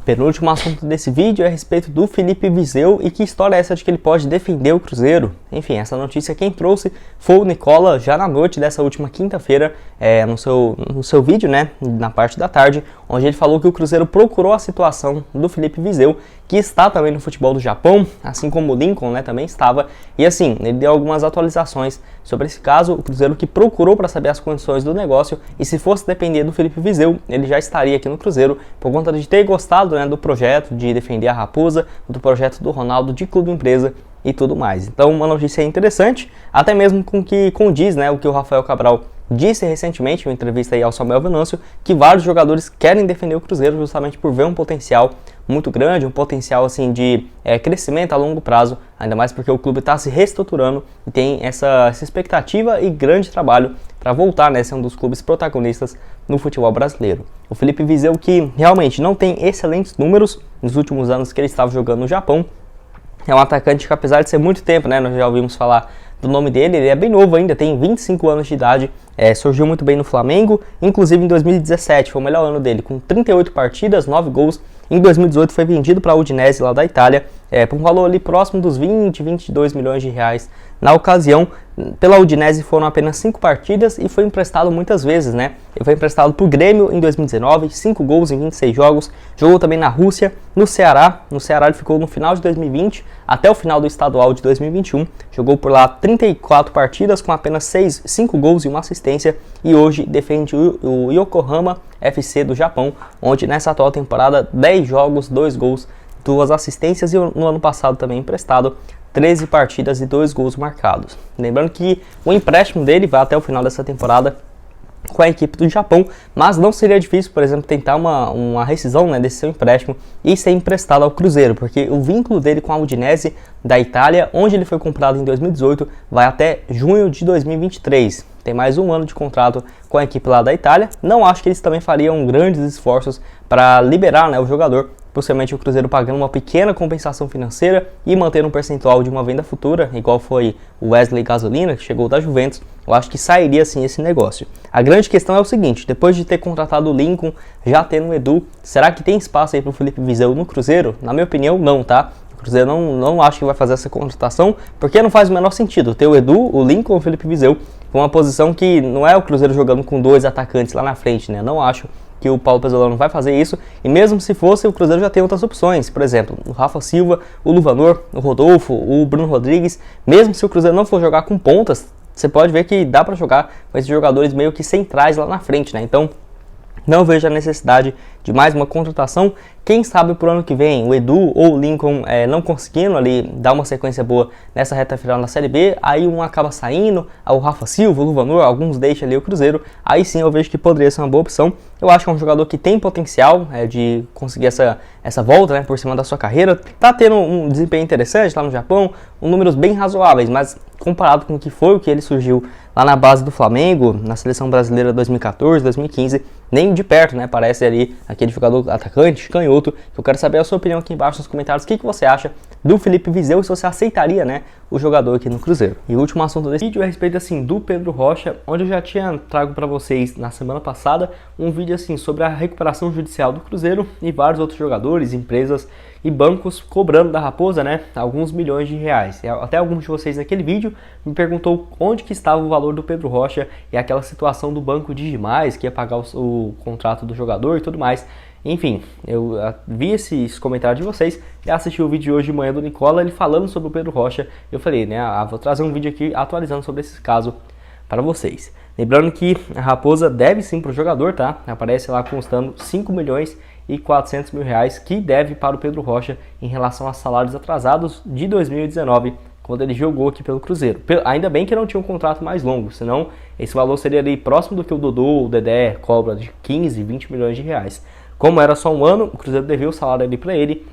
Penúltimo assunto desse vídeo é a respeito do Filipe Viseu e que história é essa de que ele pode defender o Cruzeiro. Enfim, essa notícia quem trouxe foi o Nicola já na noite dessa última quinta-feira, no seu vídeo, né, na parte da tarde, onde ele falou que o Cruzeiro procurou a situação do Filipe Viseu, que está também no futebol do Japão, assim como o Lincoln, né, também estava. E assim, ele deu algumas atualizações sobre esse caso, o Cruzeiro que procurou para saber as condições do negócio e se fosse depender do Filipe Viseu, ele já estaria aqui no Cruzeiro por conta de ter gostado, né, do projeto de defender a Raposa, do projeto do Ronaldo de clube empresa e tudo mais. Então uma notícia interessante, até mesmo com que condiz, né, o que o Rafael Cabral disse recentemente em uma entrevista aí ao Samuel Venâncio, que vários jogadores querem defender o Cruzeiro justamente por ver um potencial muito grande, um potencial assim de crescimento a longo prazo, ainda mais porque o clube está se reestruturando e tem essa expectativa e grande trabalho para voltar, né, ser um dos clubes protagonistas no futebol brasileiro. O Filipe Viseu, que realmente não tem excelentes números nos últimos anos que ele estava jogando no Japão, é um atacante que, apesar de ser muito tempo, né, nós já ouvimos falar do nome dele, ele é bem novo ainda, tem 25 anos de idade, surgiu muito bem no Flamengo, inclusive em 2017 foi o melhor ano dele, com 38 partidas, 9 gols. Em 2018 foi vendido para a Udinese lá da Itália, por um valor ali próximo dos 22 milhões de reais. Na ocasião, pela Udinese foram apenas 5 partidas e foi emprestado muitas vezes, né? Ele foi emprestado para o Grêmio em 2019, 5 gols em 26 jogos, jogou também na Rússia, no Ceará ele ficou no final de 2020 até o final do estadual de 2021, jogou por lá 34 partidas com apenas 5 gols e uma assistência e hoje defende o Yokohama FC do Japão, onde nessa atual temporada 10 jogos, 2 gols, 2 assistências e no ano passado também emprestado 13 partidas e 2 gols marcados. Lembrando que o empréstimo dele vai até o final dessa temporada com a equipe do Japão, mas não seria difícil, por exemplo, tentar uma rescisão, né, desse seu empréstimo e ser emprestado ao Cruzeiro, porque o vínculo dele com a Udinese da Itália, onde ele foi comprado em 2018, vai até junho de 2023. Tem mais um ano de contrato com a equipe lá da Itália. Não acho que eles também fariam grandes esforços para liberar, né, o jogador, possivelmente o Cruzeiro pagando uma pequena compensação financeira e manter um percentual de uma venda futura, igual foi o Wesley Gasolina, que chegou da Juventus. Eu acho que sairia sim esse negócio. A grande questão é o seguinte, depois de ter contratado o Lincoln, já tendo o Edu, será que tem espaço aí para o Filipe Viseu no Cruzeiro? Na minha opinião, não, tá? O Cruzeiro não acho que vai fazer essa contratação, porque não faz o menor sentido ter o Edu, o Lincoln ou o Filipe Viseu, com uma posição que não é o Cruzeiro jogando com 2 atacantes lá na frente, né? Não acho que o Paulo Pezzolano vai fazer isso, e mesmo se fosse, o Cruzeiro já tem outras opções, por exemplo, o Rafa Silva, o Luvanor, o Rodolfo, o Bruno Rodrigues. Mesmo se o Cruzeiro não for jogar com pontas, você pode ver que dá para jogar com esses jogadores meio que centrais lá na frente, né? Então, não vejo a necessidade de mais uma contratação. Quem sabe pro ano que vem o Edu ou o Lincoln não conseguindo ali dar uma sequência boa nessa reta final na Série B, aí um acaba saindo, o Rafa Silva, o Luvanor, alguns deixam ali o Cruzeiro, aí sim eu vejo que poderia ser uma boa opção. Eu acho que é um jogador que tem potencial de conseguir essa volta, né, por cima da sua carreira, tá tendo um desempenho interessante lá no Japão, números bem razoáveis, mas comparado com o que foi o que ele surgiu lá na base do Flamengo, na seleção brasileira 2014, 2015, nem de perto, né, parece ali aquele jogador atacante, canhoto. Eu quero saber a sua opinião aqui embaixo nos comentários, o que você acha do Filipe Viseu e se você aceitaria, né, o jogador aqui no Cruzeiro. E o último assunto desse vídeo é a respeito assim do Pedro Rocha, onde eu já tinha trago para vocês na semana passada um vídeo assim sobre a recuperação judicial do Cruzeiro e vários outros jogadores, empresas e bancos cobrando da Raposa, né, alguns milhões de reais. E até alguns de vocês naquele vídeo me perguntou onde que estava o valor do Pedro Rocha e aquela situação do banco Digimais que ia pagar o contrato do jogador e tudo mais. Enfim, eu vi esses comentários de vocês e assisti o vídeo de hoje de manhã do Nicola, ele falando sobre o Pedro Rocha. Eu falei, né, vou trazer um vídeo aqui atualizando sobre esse caso para vocês. Lembrando que a Raposa deve sim para o jogador, tá? Aparece lá constando 5 milhões e 400 mil reais que deve para o Pedro Rocha em relação a salários atrasados de 2019, quando ele jogou aqui pelo Cruzeiro. Ainda bem que não tinha um contrato mais longo, senão esse valor seria ali próximo do que o Dodô, o Dedé cobra de 15, 20 milhões de reais. Como era só um ano, o Cruzeiro devia o salário ali para ele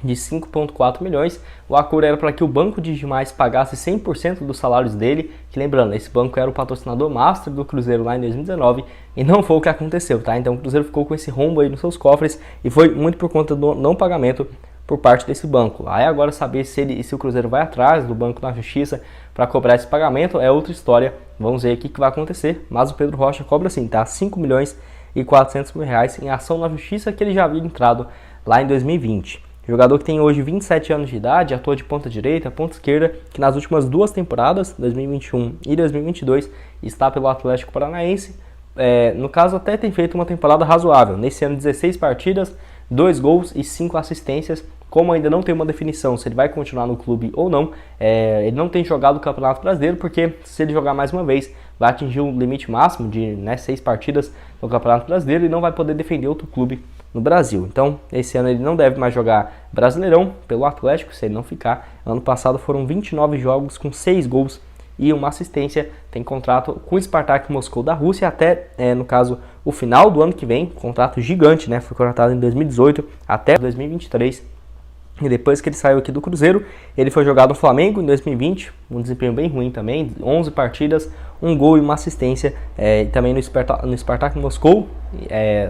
de 5,4 milhões. O acordo era para que o banco Digimais pagasse 100% dos salários dele, que lembrando, esse banco era o patrocinador master do Cruzeiro lá em 2019, e não foi o que aconteceu, tá? Então o Cruzeiro ficou com esse rombo aí nos seus cofres, e foi muito por conta do não pagamento por parte desse banco. Aí agora saber se o Cruzeiro vai atrás do banco na justiça para cobrar esse pagamento é outra história, vamos ver o que vai acontecer, mas o Pedro Rocha cobra assim, tá? 5 milhões e 400 mil reais em ação na justiça que ele já havia entrado lá em 2020. Jogador que tem hoje 27 anos de idade, atua de ponta direita, ponta esquerda, que nas últimas 2 temporadas, 2021 e 2022, está pelo Atlético Paranaense. No caso, até tem feito uma temporada razoável. Nesse ano, 16 partidas, 2 gols e 5 assistências. Como ainda não tem uma definição se ele vai continuar no clube ou não, ele não tem jogado o Campeonato Brasileiro, porque se ele jogar mais uma vez, vai atingir o limite máximo de 6 partidas no Campeonato Brasileiro e não vai poder defender outro clube no Brasil. Então, esse ano ele não deve mais jogar Brasileirão pelo Atlético, se ele não ficar. Ano passado foram 29 jogos com 6 gols e uma assistência. Tem contrato com o Spartak Moscou da Rússia até, no caso, o final do ano que vem. Contrato gigante, né? Foi contratado em 2018 até 2023. E depois que ele saiu aqui do Cruzeiro, ele foi jogado no Flamengo em 2020, um desempenho bem ruim também, 11 partidas, 1 gol e uma assistência, também no Spartak Moscou,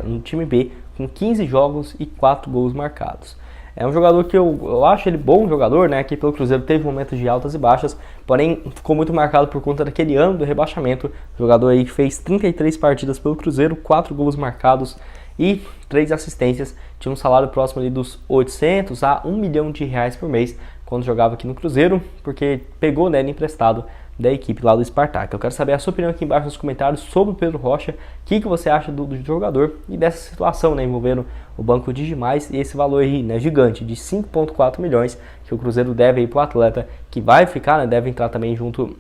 no time B, com 15 jogos e 4 gols marcados. É um jogador que eu acho ele bom jogador, né? Que pelo Cruzeiro teve momentos de altas e baixas, porém ficou muito marcado por conta daquele ano do rebaixamento. Jogador aí que fez 33 partidas pelo Cruzeiro, 4 gols marcados e 3 assistências. Tinha um salário próximo ali dos 800 a 1 milhão de reais por mês quando jogava aqui no Cruzeiro, porque pegou, né, emprestado da equipe lá do Spartak. Eu quero saber a sua opinião aqui embaixo nos comentários sobre o Pedro Rocha, o que você acha do jogador e dessa situação, né, envolvendo o Banco Digimais e esse valor aí, né, gigante de 5,4 milhões que o Cruzeiro deve aí para o atleta, que vai ficar, né, deve entrar também junto,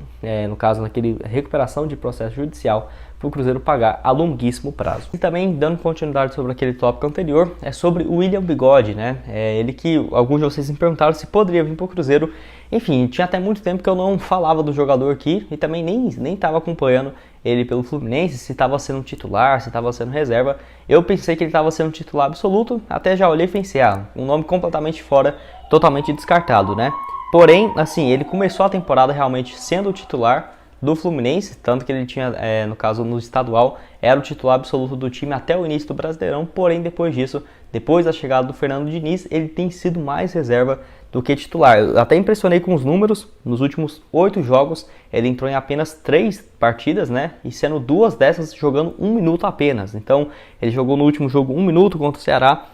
no caso, naquele recuperação de processo judicial, para o Cruzeiro pagar a longuíssimo prazo. E também, dando continuidade sobre aquele tópico anterior, é sobre o William Bigode, né? Ele que alguns de vocês me perguntaram se poderia vir para o Cruzeiro. Enfim, tinha até muito tempo que eu não falava do jogador aqui e também nem estava acompanhando ele pelo Fluminense, se estava sendo titular, se estava sendo reserva. Eu pensei que ele estava sendo titular absoluto, até já olhei e pensei, um nome completamente fora, totalmente descartado, né? Porém, assim, ele começou a temporada realmente sendo o titular do Fluminense, tanto que ele tinha, no caso no estadual, era o titular absoluto do time até o início do Brasileirão, porém depois disso, depois da chegada do Fernando Diniz, ele tem sido mais reserva do que titular. Eu até impressionei com os números, nos últimos 8 jogos, ele entrou em apenas 3 partidas, né, e sendo 2 dessas jogando 1 minuto apenas. Então, ele jogou no último jogo 1 minuto contra o Ceará,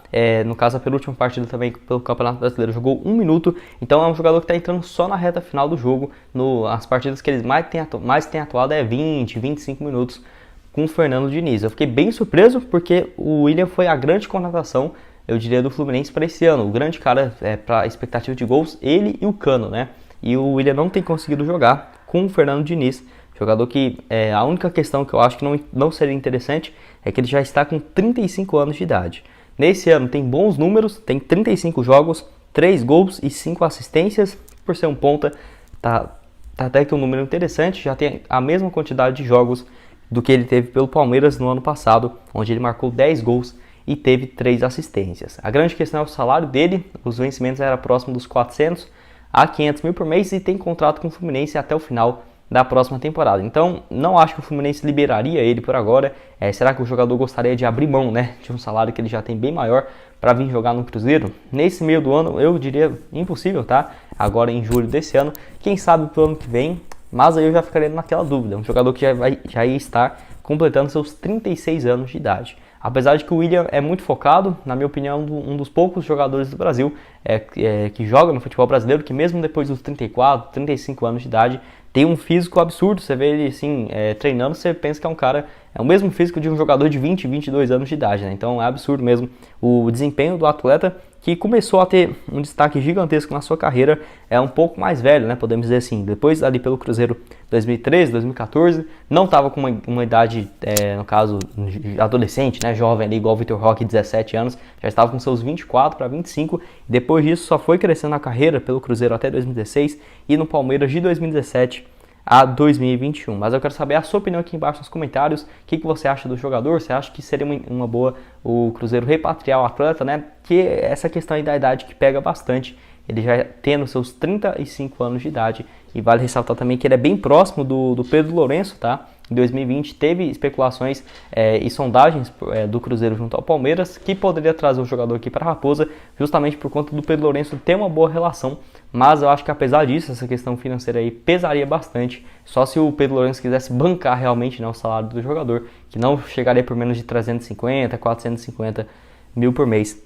no caso a penúltima partida também pelo Campeonato Brasileiro jogou 1 minuto, então é um jogador que está entrando só na reta final do jogo, as partidas que eles mais têm atuado 20, 25 minutos com o Fernando Diniz. Eu fiquei bem surpreso porque o William foi a grande contratação, eu diria, do Fluminense para esse ano. O grande cara para expectativa de gols, ele e o Cano, né? E o William não tem conseguido jogar com o Fernando Diniz, jogador que a única questão que eu acho que não seria interessante é que ele já está com 35 anos de idade. Nesse ano tem bons números, tem 35 jogos, 3 gols e 5 assistências, por ser um ponta, tá até que um número interessante, já tem a mesma quantidade de jogos do que ele teve pelo Palmeiras no ano passado, onde ele marcou 10 gols e teve 3 assistências. A grande questão é o salário dele, os vencimentos eram próximos dos 400 a 500 mil por mês e tem contrato com o Fluminense até o final da próxima temporada. Então, não acho que o Fluminense liberaria ele por agora. Será que o jogador gostaria de abrir mão, né, de um salário que ele já tem bem maior para vir jogar no Cruzeiro? Nesse meio do ano, eu diria impossível, tá? Agora em julho desse ano, quem sabe pro ano que vem, mas aí eu já ficaria naquela dúvida. Um jogador que já ia estar completando seus 36 anos de idade. Apesar de que o William é muito focado, na minha opinião, um dos poucos jogadores do Brasil que joga no futebol brasileiro, que mesmo depois dos 34, 35 anos de idade, tem um físico absurdo. Você vê ele assim, treinando, você pensa que é um cara, é o mesmo físico de um jogador de 20, 22 anos de idade, né? Então é absurdo mesmo o desempenho do atleta, que começou a ter um destaque gigantesco na sua carreira, um pouco mais velho, né, podemos dizer assim. Depois ali pelo Cruzeiro 2013, 2014, não estava com uma idade, no caso, adolescente, né, jovem ali, igual o Vitor Roque, 17 anos, já estava com seus 24 para 25, depois disso só foi crescendo a carreira pelo Cruzeiro até 2016 e no Palmeiras de 2017 a 2021. Mas eu quero saber a sua opinião aqui embaixo nos comentários. O que você acha do jogador? Você acha que seria uma boa o Cruzeiro repatriar o atleta, né? Que essa questão aí da idade que pega bastante. Ele já tendo seus 35 anos de idade. E vale ressaltar também que ele é bem próximo do Pedro Lourenço, tá? Em 2020 teve especulações e sondagens do Cruzeiro junto ao Palmeiras, que poderia trazer o jogador aqui para a Raposa, justamente por conta do Pedro Lourenço ter uma boa relação. Mas eu acho que apesar disso, essa questão financeira aí pesaria bastante, só se o Pedro Lourenço quisesse bancar realmente, né, o salário do jogador, que não chegaria por menos de 350, 450 mil por mês